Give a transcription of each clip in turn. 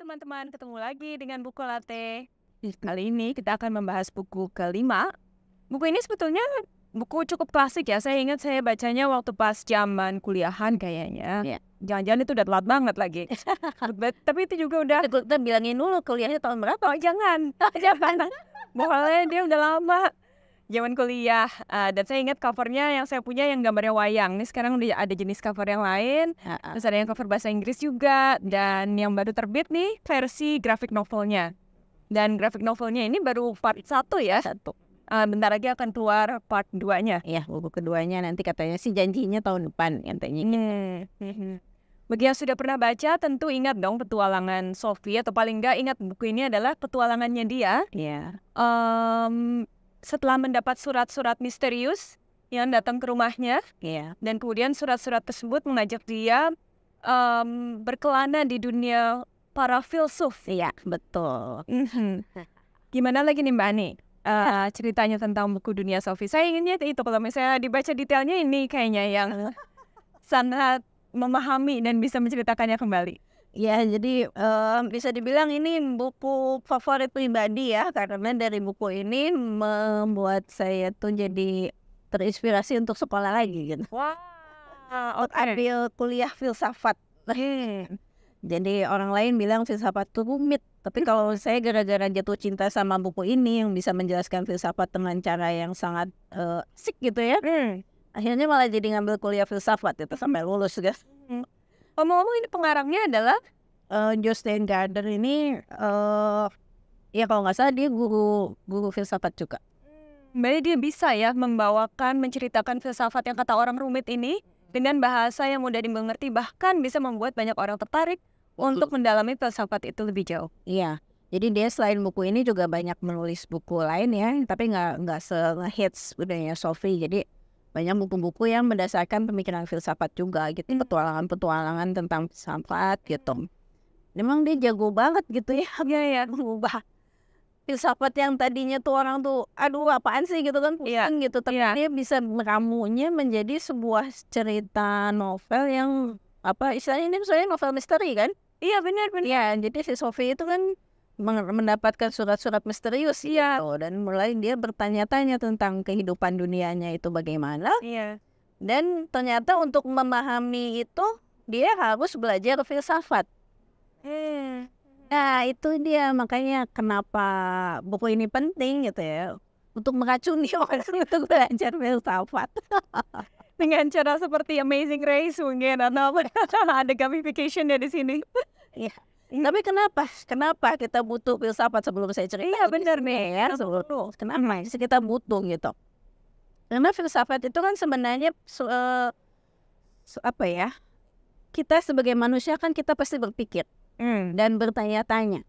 teman-teman, ketemu lagi dengan Buku Latte. Kali ini kita akan membahas buku kelima. Buku ini sebetulnya buku cukup klasik ya. Saya ingat saya bacanya waktu pas zaman kuliahan kayaknya. Iya. Jangan-jangan itu udah telat banget lagi. Tapi itu juga udah. Kita bilangin dulu kuliahnya tahun berapa? Oh jangan. Jangan. Boleh, dia udah lama. Zaman kuliah. Dan saya ingat covernya yang saya punya yang gambarnya wayang. Ini sekarang udah ada jenis cover yang lain. Terus ada yang cover bahasa Inggris juga. Dan yang baru terbit nih versi graphic novelnya. Dan graphic novelnya ini baru part 1 ya. Bentar lagi akan keluar part 2-nya. Iya, buku keduanya nanti katanya sih janjinya tahun depan katanya. Bagi yang sudah pernah baca tentu ingat dong petualangan Sophie. Atau paling nggak ingat buku ini adalah petualangannya dia. Iya. Setelah mendapat surat-surat misterius yang datang ke rumahnya. Iya. Dan kemudian surat-surat tersebut mengajak dia berkelana di dunia para filsuf. Iya, betul. Gimana lagi nih Mbak Ani? Ceritanya tentang buku Dunia Sophie. Saya inginnya itu kalau misalnya dibaca detailnya ini kayaknya yang sangat memahami dan bisa menceritakannya kembali. Ya, jadi bisa dibilang ini buku favorit pribadi ya, karena dari buku ini membuat saya tuh jadi terinspirasi untuk sekolah lagi gitu. Wah, Ambil kuliah filsafat. Jadi orang lain bilang filsafat itu rumit, tapi kalau saya gara-gara jatuh cinta sama buku ini yang bisa menjelaskan filsafat dengan cara yang sangat asik gitu ya. Akhirnya malah jadi ngambil kuliah filsafat itu sampai lulus guys. Ngomong-ngomong ini pengarangnya adalah Jostein Gaarder ini ya kalau nggak salah dia guru filsafat juga. Berarti dia bisa ya menceritakan filsafat yang kata orang rumit ini dengan bahasa yang mudah dimengerti, bahkan bisa membuat banyak orang tertarik untuk mendalami filsafat itu lebih jauh. Iya, jadi dia selain buku ini juga banyak menulis buku lain ya, tapi nggak se-hits budaya Sophie. Jadi banyak buku-buku yang berdasarkan pemikiran filsafat juga gitu, petualangan-petualangan tentang filsafat gitu. Memang dia jago banget gitu ya, mengubah filsafat yang tadinya tuh orang tuh aduh apaan sih gitu kan pusing gitu, tapi dia bisa meramunya menjadi sebuah cerita novel yang istilahnya ini misalnya novel misteri kan. Iya benar. Ya, jadi si Sophie itu kan mendapatkan surat-surat misterius gitu, dan mulai dia bertanya-tanya tentang kehidupan dunianya itu bagaimana. Iya. Dan ternyata untuk memahami itu dia harus belajar filsafat. Nah itu dia makanya kenapa buku ini penting gitu ya, untuk meracuni orang untuk belajar filsafat. Dengan cara seperti Amazing Race mungkin atau ada gamification di sini. Iya. Tapi kenapa kita butuh filsafat sebelum saya cerita? Iya benar nih ya. Kenapa sih kita butuh gitu? Karena filsafat itu kan sebenarnya kita sebagai manusia kan kita pasti berpikir dan bertanya-tanya.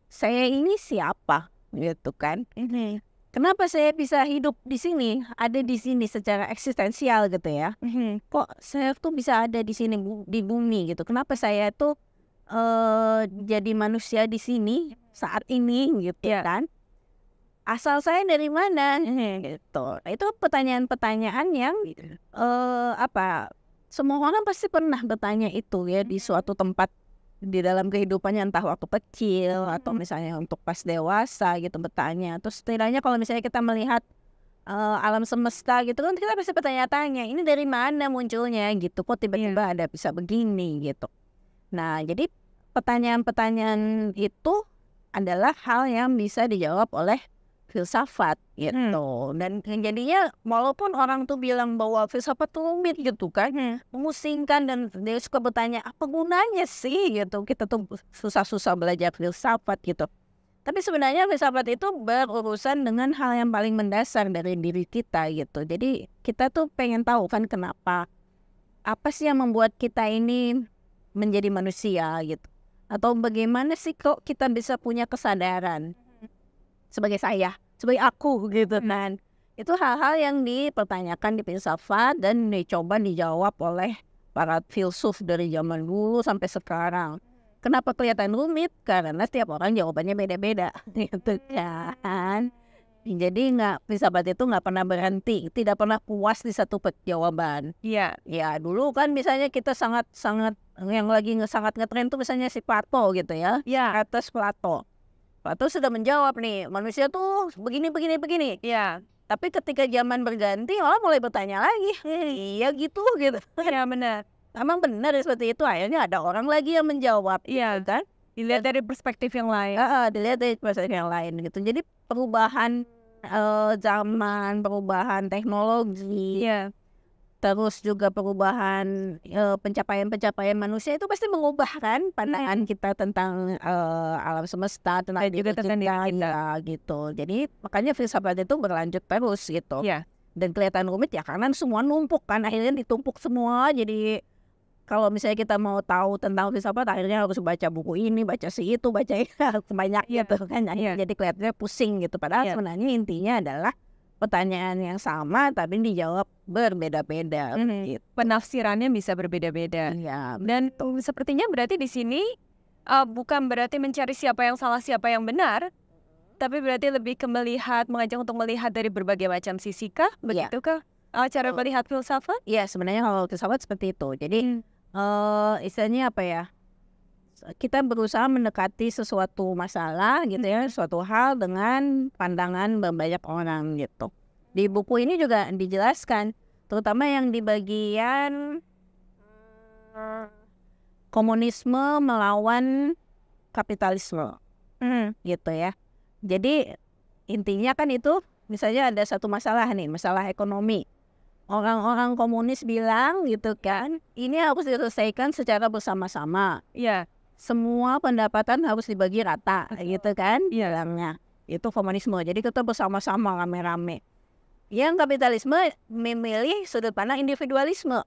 Saya ini siapa gitu kan? Kenapa saya bisa hidup di sini, ada di sini secara eksistensial gitu ya? Kok saya tuh bisa ada di sini di bumi gitu? Kenapa saya tuh jadi manusia di sini saat ini gitu kan? Asal saya dari mana gitu? Itu pertanyaan-pertanyaan yang semua orang pasti pernah bertanya itu ya di suatu tempat di dalam kehidupannya, entah waktu kecil atau misalnya untuk pas dewasa gitu bertanya. Terus setidaknya kalau misalnya kita melihat alam semesta gitu kan kita pasti bertanya-tanya ini dari mana munculnya gitu, kok tiba-tiba ada bisa begini gitu. Nah jadi pertanyaan-pertanyaan itu adalah hal yang bisa dijawab oleh filsafat gitu. Dan jadinya walaupun orang tuh bilang bahwa filsafat tuh rumit gitu kan, memusingkan, dan dia suka bertanya apa gunanya sih gitu, kita tuh susah-susah belajar filsafat gitu. Tapi sebenarnya filsafat itu berurusan dengan hal yang paling mendasar dari diri kita gitu. Jadi kita tuh pengen tahu kan kenapa, apa sih yang membuat kita ini menjadi manusia gitu, atau bagaimana sih kok kita bisa punya kesadaran sebagai saya, sebagai aku gitu kan. Itu hal-hal yang dipertanyakan di filsafat dan dicoba dijawab oleh para filsuf dari zaman dulu sampai sekarang. Kenapa kelihatan rumit? Karena setiap orang jawabannya beda-beda gitu kan. Jadi filsafat itu nggak pernah berhenti, tidak pernah puas di satu jawaban. Iya. Ya dulu kan misalnya kita sangat yang lagi sangat ngetren tuh misalnya si Plato gitu ya. Ya. Atas Plato. Plato sudah menjawab nih, manusia tuh begini begini begini. Ya. Tapi ketika zaman berganti orang mulai bertanya lagi, iya gitu. Ya benar. Emang benar seperti itu. Akhirnya ada orang lagi yang menjawab, Iya gitu kan? Dilihat dari perspektif yang lain. Dilihat dari perspektif yang lain gitu. Jadi perubahan zaman, perubahan teknologi, Iya. terus juga perubahan pencapaian-pencapaian manusia itu pasti mengubah kan pandangan kita tentang alam semesta, tentang juga tentang diri kita. ya, gitu. Jadi makanya filsafat itu berlanjut terus gitu. Iya. Dan kelihatan rumit ya karena semua numpuk kan, akhirnya ditumpuk semua. Jadi kalau misalnya kita mau tahu tentang filsafat akhirnya harus baca buku ini, baca si itu, baca banyak gitu kan. Akhirnya jadi kelihatannya pusing gitu. Padahal sebenarnya intinya adalah pertanyaan yang sama tapi dijawab berbeda-beda. Gitu. Penafsirannya bisa berbeda-beda. Ya, dan sepertinya berarti di sini bukan berarti mencari siapa yang salah siapa yang benar, tapi berarti lebih ke mengajak untuk melihat dari berbagai macam sisi kah? Begitukah cara melihat filsafat? Iya, sebenarnya kalau filsafat seperti itu. Jadi istilahnya apa ya? Kita berusaha mendekati sesuatu masalah gitu ya, suatu hal dengan pandangan banyak orang gitu. Di buku ini juga dijelaskan, terutama yang di bagian komunisme melawan kapitalisme, gitu ya. Jadi intinya kan itu, misalnya ada satu masalah nih, masalah ekonomi. Orang-orang komunis bilang gitu kan, ini harus diselesaikan secara bersama-sama. Iya. Semua pendapatan harus dibagi rata, gitu kan? Bilangnya itu komunisme. Jadi kita bersama-sama rame-rame. Yang kapitalisme memilih sudut pandang individualisme.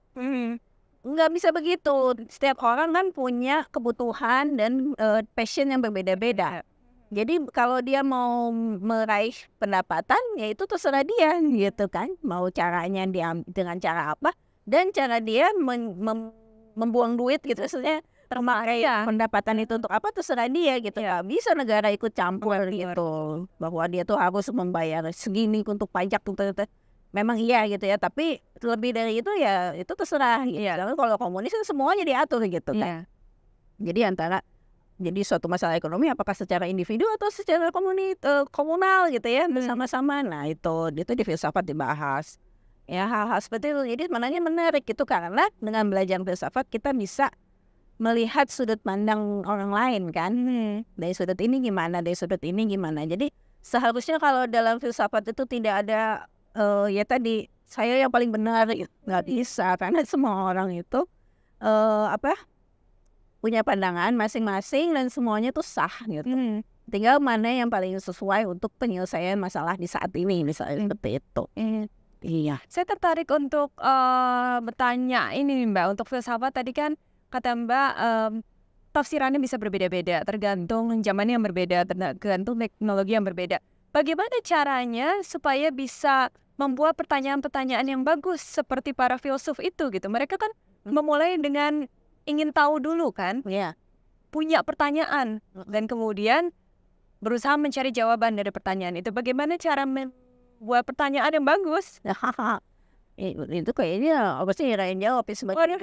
Nggak bisa begitu. Setiap orang kan punya kebutuhan dan passion yang berbeda-beda. Jadi kalau dia mau meraih pendapatan, ya itu terserah dia, gitu kan? Mau caranya dia dengan cara apa? Dan cara dia membuang duit gitu, maksudnya terpakai pendapatan itu untuk apa terserah dia gitu. Nggak bisa negara ikut campur gitu, bahwa dia tuh harus membayar segini untuk pajak gitu. Memang iya gitu ya, tapi lebih dari itu ya itu terserah gitu. Karena kalau komunis kan semuanya diatur gitu kan. Jadi suatu masalah ekonomi apakah secara individu atau secara komunal gitu ya, bersama-sama. Nah itu di filsafat dibahas. Ya hal-hal seperti itu. Jadi sebenarnya menarik gitu, karena dengan belajar filsafat kita bisa melihat sudut pandang orang lain kan. Dari sudut ini gimana, dari sudut ini gimana. Jadi seharusnya kalau dalam filsafat itu tidak ada ya tadi saya yang paling benar, nggak bisa, karena semua orang itu punya pandangan masing-masing dan semuanya tuh sah gitu. Tinggal mana yang paling sesuai untuk penyelesaian masalah di saat ini, misalnya seperti itu. Iya. Saya tertarik untuk bertanya ini Mbak, untuk filsafat tadi kan kata Mbak tafsirannya bisa berbeda-beda tergantung zamannya yang berbeda, tergantung teknologi yang berbeda. Bagaimana caranya supaya bisa membuat pertanyaan-pertanyaan yang bagus seperti para filsuf itu gitu? Mereka kan memulai dengan ingin tahu dulu kan, punya pertanyaan dan kemudian berusaha mencari jawaban dari pertanyaan itu. Bagaimana cara membuat pertanyaan yang bagus? Itu kayaknya apa sih Rain jawab sebenarnya.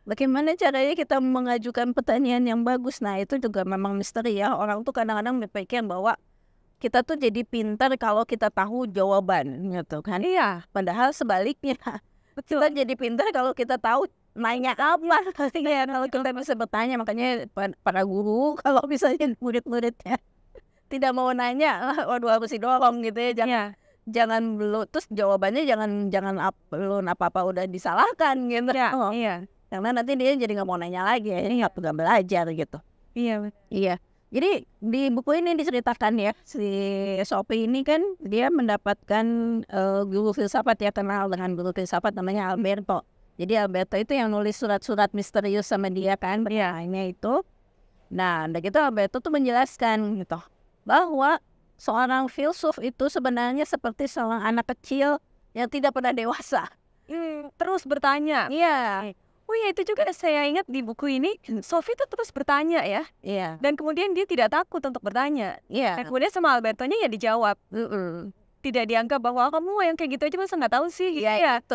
Bagaimana caranya kita mengajukan pertanyaan yang bagus? Nah itu juga memang misteri ya. Orang tuh kadang-kadang berpikir bahwa kita tuh jadi pintar kalau kita tahu jawaban gitu kan. Iya. Padahal sebaliknya. Kita jadi pintar kalau kita tahu nanya apa. Ya, kalau kita bisa bertanya. Makanya para guru kalau misalnya murid-muridnya tidak mau nanya, waduh harus didorong gitu ya. Jangan belum, terus jawabannya jangan belum apa-apa udah disalahkan gitu. Iya. Karena nanti dia jadi nggak mau nanya lagi, ini nggak belajar gitu. Iya. Jadi di buku ini diceritakan ya, si Sophie ini kan dia mendapatkan guru filsafat, ya kenal dengan guru filsafat namanya Alberto. Jadi Alberto itu yang nulis surat-surat misterius sama dia kan, pertanyaannya itu. Nah, udah gitu Alberto tuh menjelaskan gitu bahwa seorang filsuf itu sebenarnya seperti seorang anak kecil yang tidak pernah dewasa. Terus bertanya. Iya. Oh ya, itu juga saya ingat di buku ini, Sophie itu terus bertanya ya. Iya. Dan kemudian dia tidak takut untuk bertanya. Iya. Dan kemudian sama Albertonya ya dijawab. Tidak dianggap bahwa kamu yang kayak gitu aja masa nggak tahu sih. Iya.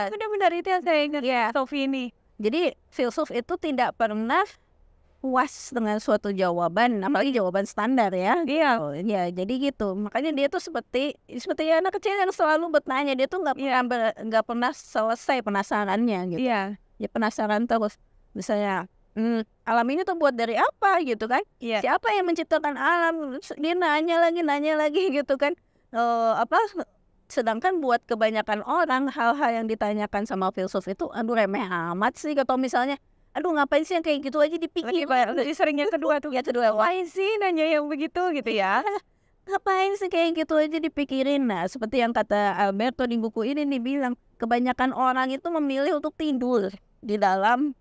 Benar-benar itu yang saya ingat Sophie ini. Jadi filsuf itu tidak pernah puas dengan suatu jawaban, apalagi jawaban standar ya. Iya. Oh, ya, jadi gitu. Makanya dia tuh seperti anak kecil yang selalu bertanya. Dia tuh nggak pernah selesai penasarannya gitu. Iya. Dia penasaran terus. Misalnya, alam ini tuh buat dari apa gitu kan? Iya. Siapa yang menciptakan alam? Dia nanya lagi gitu kan? Sedangkan buat kebanyakan orang hal-hal yang ditanyakan sama filsuf itu aduh remeh amat sih. Atau misalnya aduh ngapain sih yang kayak gitu aja dipikir. Lebih sering yang kedua tuh. Ya kedua, Ngapain sih nanya yang begitu gitu ya. Ngapain sih kayak gitu aja dipikirin. Nah seperti yang kata Alberto di buku ini nih bilang, kebanyakan orang itu memilih untuk tidur di dalam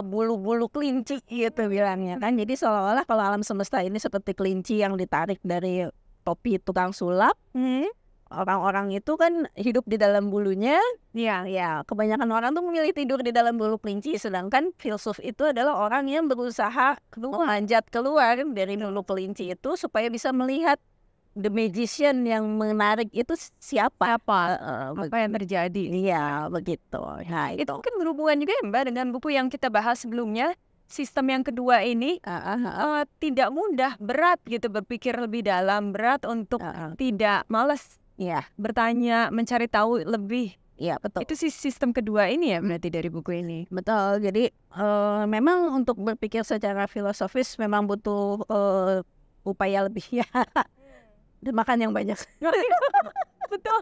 bulu-bulu kelinci gitu bilangnya kan. Jadi seolah-olah kalau alam semesta ini seperti kelinci yang ditarik dari topi tukang sulap. Orang-orang itu kan hidup di dalam bulunya. Ya, kebanyakan orang tuh memilih tidur di dalam bulu kelinci. Sedangkan filsuf itu adalah orang yang berusaha memanjat keluar dari bulu kelinci itu supaya bisa melihat the magician yang menarik itu siapa. Apa yang terjadi. Iya, begitu. Nah, itu kan berhubungan juga ya Mbak dengan buku yang kita bahas sebelumnya. Sistem yang kedua ini tidak mudah, berat gitu berpikir lebih dalam, berat untuk tidak malas. Ya, bertanya, mencari tahu lebih. Iya, betul. Itu sistem kedua ini ya berarti dari buku ini. Betul. Jadi memang untuk berpikir secara filosofis memang butuh upaya lebih ya. Dan makan yang banyak. Betul.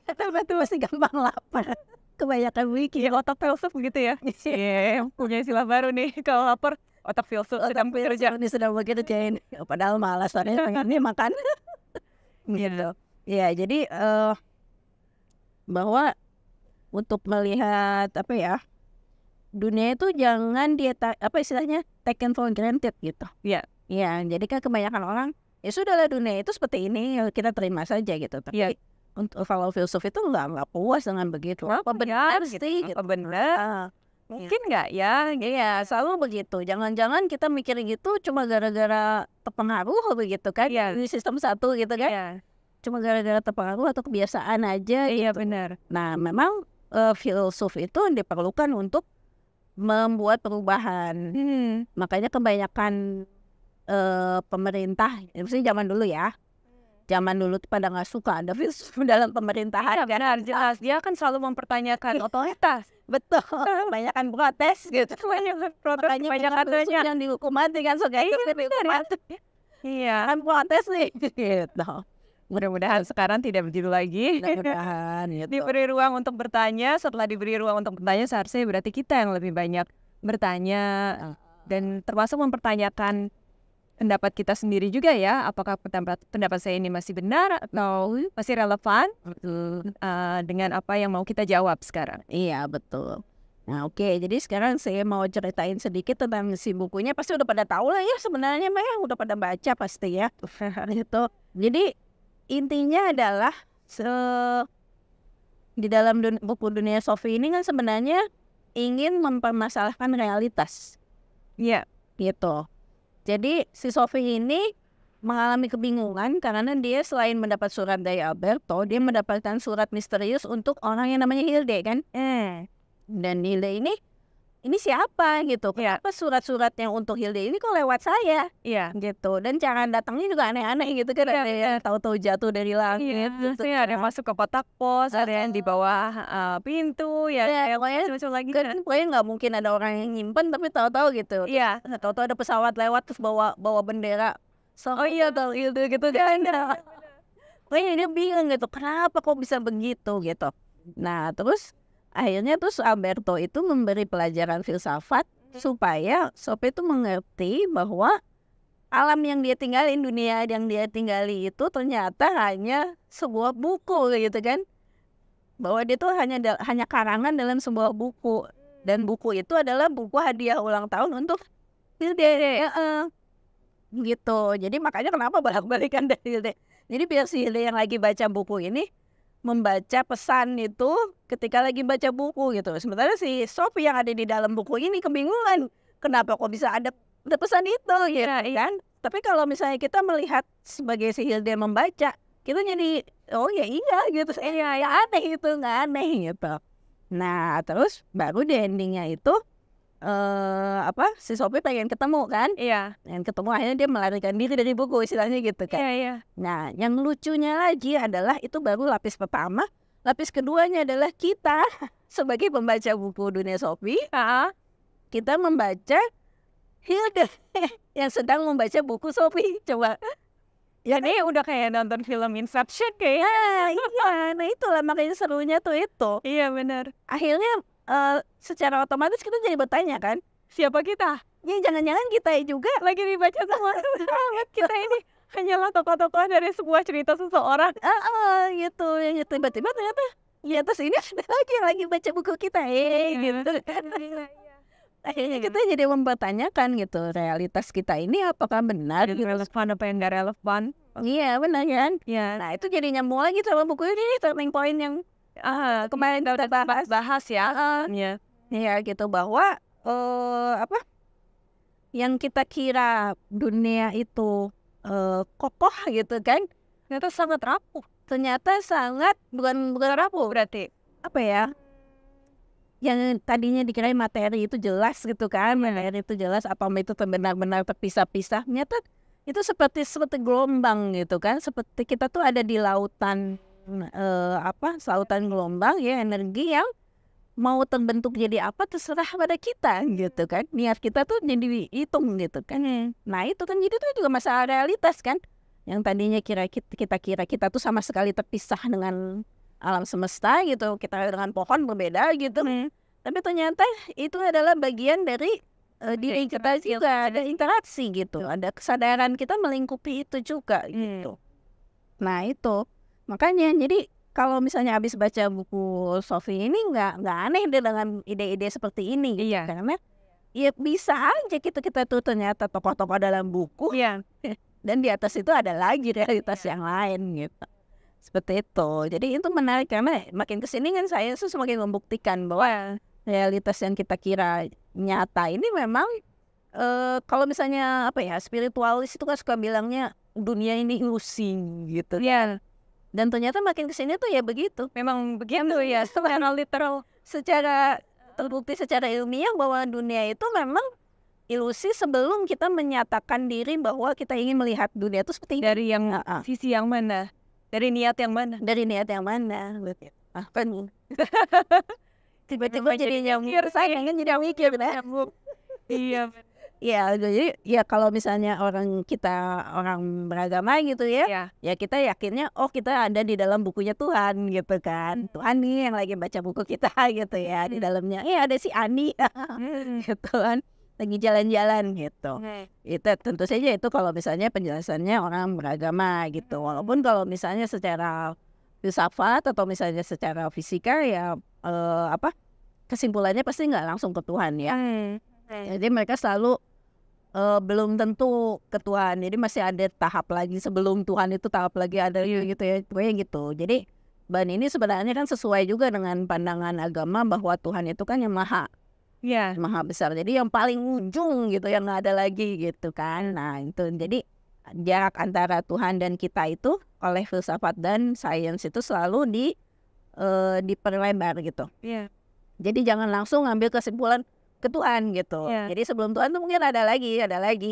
Betul masih gampang lapar. Kebanyakan mikir. Ya, otak filsuf gitu ya. Iya, punya istilah baru nih. Kalau lapar, otak filsuf sedang bekerja. Ini sedang bekerjain. Padahal malas, soalnya pengennya makan. Gitu. Ya, jadi bahwa untuk melihat dunia itu jangan dia istilahnya taken for granted gitu. Iya. Ya, jadi kan kebanyakan orang ya sudahlah dunia itu seperti ini, kita terima saja gitu. Tapi untuk kalau filsuf itu nggak puas dengan begitu. Apa benar sih? Apa benar? Mungkin nggak ya? Iya, selalu begitu. Jangan-jangan kita mikir gitu cuma gara-gara terpengaruh begitu kan? Di sistem satu gitu kan? Iya. Cuma gara-gara terpengaruh atau kebiasaan aja. Iya, benar. Nah, memang filsuf itu diperlukan untuk membuat perubahan. Makanya kebanyakan pemerintah, maksudnya zaman dulu ya. Zaman dulu tuh pada nggak suka ada filsuf dalam pemerintahan. Benar, jelas. Dia kan selalu mempertanyakan otoritas. Betul. Kebanyakan protes gitu. Kebanyakan protes. Kebanyakan filsuf yang dihukum mati kan. Iya. Kan protes nih. Gitu. Mudah-mudahan sekarang tidak begitu lagi. Mudah-mudahan gitu. Diberi ruang untuk bertanya. Setelah diberi ruang untuk bertanya, seharusnya berarti kita yang lebih banyak bertanya. Dan termasuk mempertanyakan pendapat kita sendiri juga ya, apakah pendapat saya ini masih benar atau masih relevan dengan apa yang mau kita jawab sekarang. Iya, betul. Nah, oke, jadi sekarang saya mau ceritain sedikit tentang si bukunya. Pasti udah pada tahu lah ya sebenarnya, Maya udah pada baca pasti ya. Gitu. Jadi intinya adalah di dalam buku Dunia Sofi ini kan sebenarnya ingin mempermasalahkan realitas. Iya, gitu. Jadi si Sophie ini mengalami kebingungan karena dia selain mendapat surat dari Alberto, dia mendapatkan surat misterius untuk orang yang namanya Hilde kan. Dan Hilde ini siapa gitu. Kenapa surat-surat yang untuk Hilde ini kok lewat saya? Iya. Gitu. Dan cara datangnya juga aneh-aneh gitu kan. Ada yang tahu-tahu jatuh dari langit. Gitu. Ada yang masuk ke kotak pos, ada yang di bawah pintu, pokoknya lagi kan pokoknya nggak mungkin ada orang yang nyimpen tapi tahu-tahu gitu. Iya. Tahu-tahu ada pesawat lewat terus bawa bendera. Tahu Hilde gitu kan. Pokoknya dia bingung gitu. Kenapa kok bisa begitu gitu. Nah terus akhirnya Alberto itu memberi pelajaran filsafat supaya Sophie itu mengerti bahwa alam yang dia tinggalin, dunia yang dia tinggali itu ternyata hanya sebuah buku gitu kan. Bahwa dia tuh hanya karangan dalam sebuah buku. Dan buku itu adalah buku hadiah ulang tahun untuk Hilde. Gitu. Jadi makanya kenapa balik-balikan dari Hilde. Jadi biar si Hilde yang lagi baca buku ini membaca pesan itu ketika lagi baca buku gitu. Sementara si Sophie yang ada di dalam buku ini kebingungan. Kenapa kok bisa ada pesan itu gitu kan. Tapi kalau misalnya kita melihat sebagai si Hilde membaca, kita jadi oh ya iya gitu. Ya aneh itu, nggak aneh gitu. Nah, terus baru di endingnya itu si Sophie pengen ketemu kan? Iya. Pengen ketemu, akhirnya dia melarikan diri dari buku, istilahnya gitu kan. Iya. Nah, yang lucunya lagi adalah itu baru lapis pertama. Lapis keduanya adalah kita sebagai pembaca buku Dunia Sophie, kita membaca Hilda yang sedang membaca buku Sophie. Coba. Ya ini udah kayak nonton film Inception kayaknya. Iya, nah itulah makanya serunya tuh itu. Iya benar. Akhirnya secara otomatis kita jadi bertanya kan, siapa kita? Ya jangan-jangan kita juga lagi dibaca sama kita ini hanyalah tokoh-tokoh dari sebuah cerita seseorang. Gitu. Yang tiba-tiba ternyata di atas ini ada lagi yang lagi baca buku kita, gitu kan. Akhirnya kita jadi mempertanyakan gitu, realitas kita ini apakah benar gitu, relevan apa yang nggak relevan. Iya benar kan. Ya. Nah itu jadi nyambung lagi sama buku ini, turning point yang kemarin kita bahas ya. Ya gitu, bahwa yang kita kira dunia itu kokoh gitu kan, ternyata sangat rapuh. Ternyata sangat bukan rapuh, berarti apa ya, yang tadinya dikirain materi itu jelas gitu kan, materi itu jelas, atom itu benar-benar terpisah-pisah, ternyata itu seperti gelombang gitu kan, seperti kita tuh ada di lautan lautan gelombang ya, energi yang mau terbentuk jadi apa terserah pada kita gitu kan. Niat kita tuh jadi hitung gitu kan. Nah itu kan, jadi itu juga masalah realitas kan, yang tadinya kita kira kita tuh sama sekali terpisah dengan alam semesta gitu, kita dengan pohon berbeda gitu. Tapi ternyata itu adalah bagian dari diri kita juga, ada interaksi gitu, ada kesadaran kita melingkupi itu juga gitu. Nah itu makanya, jadi kalau misalnya habis baca buku Sophie ini nggak aneh deh dengan ide-ide seperti ini gitu. Iya. Karena ya bisa aja kita tuh ternyata tokoh-tokoh dalam buku, dan di atas itu ada lagi realitas yang lain gitu. Seperti itu. Jadi itu menarik karena makin kesini kan saya semakin membuktikan bahwa realitas yang kita kira nyata ini memang kalau misalnya spiritualis itu kan suka bilangnya dunia ini ilusi gitu. Dan ternyata makin kesini tuh ya begitu. Memang begitu ya, secara literal, secara terbukti secara ilmiah bahwa dunia itu memang ilusi sebelum kita menyatakan diri bahwa kita ingin melihat dunia itu seperti dari yang sisi yang mana, dari niat yang mana, kan tiba-tiba jadi mikir, saya kan jadi mikir kan. Iya. Ya, jadi ya kalau misalnya orang beragama gitu ya, ya kita yakinnya kita ada di dalam bukunya Tuhan gitu kan. Tuhan nih yang lagi baca buku kita gitu ya, di dalamnya ada si Ani gitu kan, lagi jalan-jalan gitu. Itu tentu saja itu kalau misalnya penjelasannya orang beragama gitu. Walaupun kalau misalnya secara filsafat atau misalnya secara fisika ya kesimpulannya pasti nggak langsung ke Tuhan ya. Jadi mereka selalu belum tentu ke Tuhan. Jadi masih ada tahap lagi sebelum Tuhan itu, tahap lagi ada gitu ya, pokoknya gitu. Jadi bahan ini sebenarnya kan sesuai juga dengan pandangan agama bahwa Tuhan itu kan yang maha besar. Jadi yang paling ujung gitu, yang nggak ada lagi gitu kan. Nah itu jadi jarak antara Tuhan dan kita itu oleh filsafat dan sains itu selalu diperlebar gitu. Jadi jangan langsung ngambil kesimpulan ke Tuhan gitu. Jadi sebelum Tuhan tuh mungkin ada lagi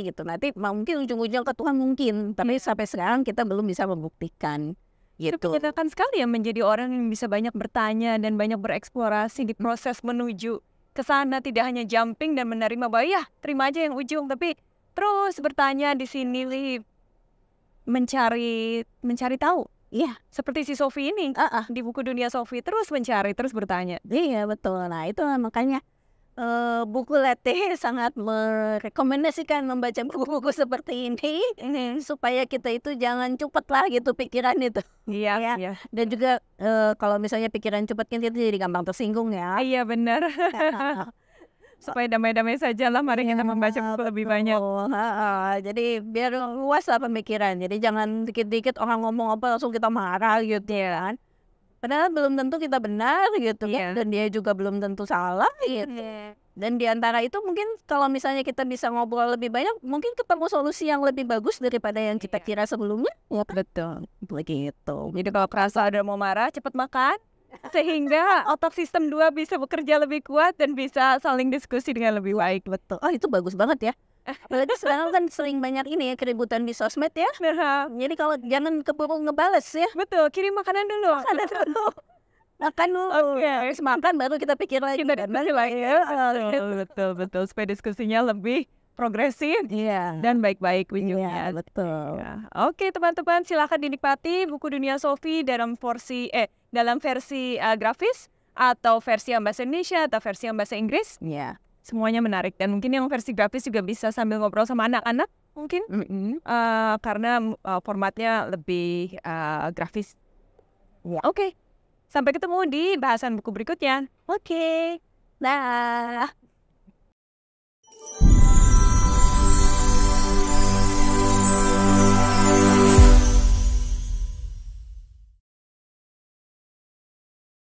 gitu. Nanti mungkin ujung-ujung ke Tuhan mungkin, tapi sampai sekarang kita belum bisa membuktikan gitu. Tapi kita kan sekali ya menjadi orang yang bisa banyak bertanya dan banyak bereksplorasi di proses menuju ke sana, tidak hanya jumping dan menerima bahwa ya terima aja yang ujung, tapi terus bertanya di sini, mencari tahu. Iya, seperti si Sophie ini di buku Dunia Sophie, terus mencari, terus bertanya. Iya betul. Nah itu makanya buku Letih sangat merekomendasikan membaca buku-buku seperti ini supaya kita itu jangan cepet lah gitu pikiran itu. Iya. Dan juga kalau misalnya pikiran cepet kan kita jadi gampang tersinggung ya. Iya benar. Supaya damai-damai saja lah, mari kita membaca buku lebih banyak. Jadi biar luas lah pemikiran. Jadi jangan dikit-dikit orang ngomong apa langsung kita marah gitu ya kan. Padahal belum tentu kita benar gitu kan, dan dia juga belum tentu salah gitu. Dan di antara itu mungkin kalau misalnya kita bisa ngobrol lebih banyak, mungkin ketemu solusi yang lebih bagus daripada yang kita kira sebelumnya. Betul. Begitu. Jadi kalau kerasa ada mau marah, cepet makan. sehingga otak sistem 2 bisa bekerja lebih kuat dan bisa saling diskusi dengan lebih baik. Betul. Oh, itu bagus banget ya. Apalagi sekarang kan sering banyak ini ya keributan di sosmed ya. Nah, Jadi kalau jangan keburu ngebales ya. betul, kirim makanan dulu. Makan dulu. Makan dulu. Oke. Habis makan baru kita pikir lagi. Kita diskusi lagi ya. Betul. Supaya diskusinya lebih progresif Iya. dan baik-baik Iya, ujungnya. betul. Ya. Oke teman-teman, silakan dinikmati buku Dunia Sophie dalam versi grafis atau versi yang bahasa Indonesia atau versi yang bahasa Inggris. Iya. Semuanya menarik dan mungkin yang versi grafis juga bisa sambil ngobrol sama anak-anak mungkin karena formatnya lebih grafis. Ya. Oke, sampai ketemu di bahasan buku berikutnya. Oke. Dah.